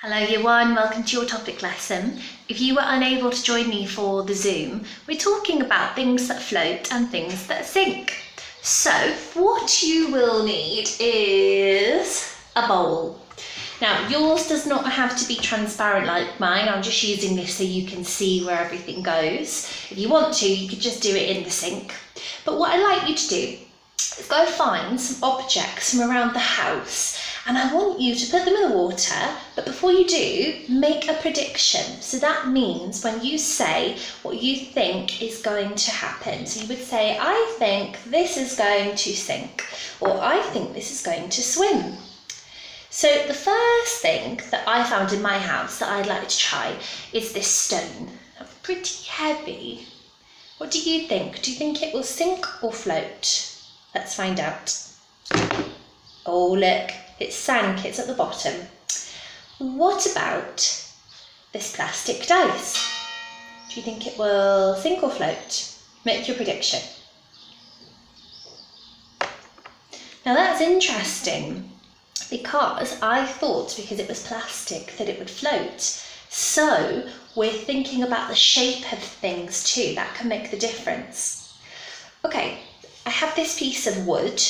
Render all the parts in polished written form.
Hello Year 1, welcome to your topic lesson. If you were unable to join me for the Zoom, we're talking about things that float and things that sink. So what you will need is a bowl. Now yours does not have to be transparent like mine, I'm just using this so you can see where everything goes. If you want to, you could just do it in the sink. But what I'd like you to do is go find some objects from around the house and I want you to put them in the water, but before you do, make a prediction. So that means when you say what you think is going to happen. So you would say, I think this is going to sink, or I think this is going to swim. So the first thing that I found in my house that I'd like to try is this stone. Pretty heavy. What do you think? Do you think it will sink or float? Let's find out. Oh look, it sank, it's at the bottom. What about this plastic dice? Do you think it will sink or float? Make your prediction. Now that's interesting because I thought because it was plastic that it would float. So we're thinking about the shape of things too, that can make the difference. Okay, I have this piece of wood.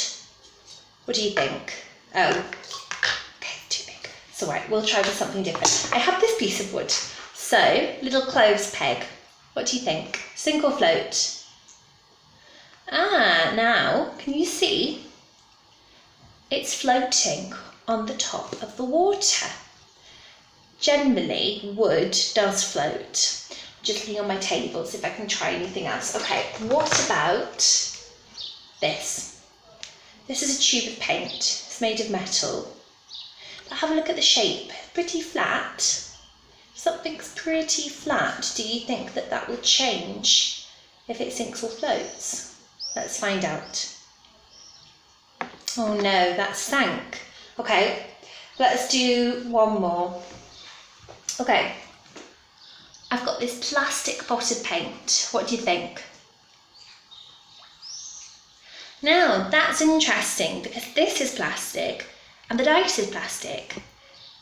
What do you think? Oh, okay, too big. It's all right, we'll try with something different. I have this piece of wood. So, little clothes peg. What do you think? Sink or float? Ah, now, can you see? It's floating on the top of the water. Generally, wood does float. I'm just looking on my table, see if I can try anything else. Okay, what about this? This is a tube of paint. It's made of metal. But have a look at the shape. Pretty flat. If something's pretty flat, do you think that that will change if it sinks or floats? Let's find out. Oh no, that sank. Okay, let's do one more. Okay, I've got this plastic pot of paint. What do you think? Now that's interesting because this is plastic and the dice is plastic.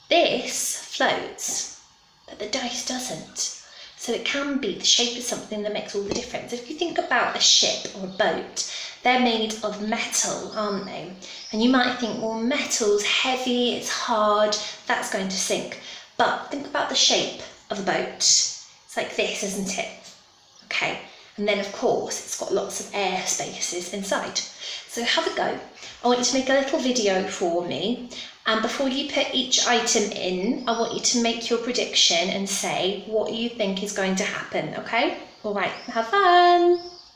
This floats, but the dice doesn't. So it can be the shape of something that makes all the difference. If you think about a ship or a boat, they're made of metal, aren't they? And you might think, well, metal's heavy, it's hard, that's going to sink. But think about the shape of a boat. It's like this, isn't it? Okay. And then of course it's got lots of air spaces inside. So have a go. I want you to make a little video for me, and before you put each item in, I want you to make your prediction and say what you think is going to happen, okay? All right, have fun.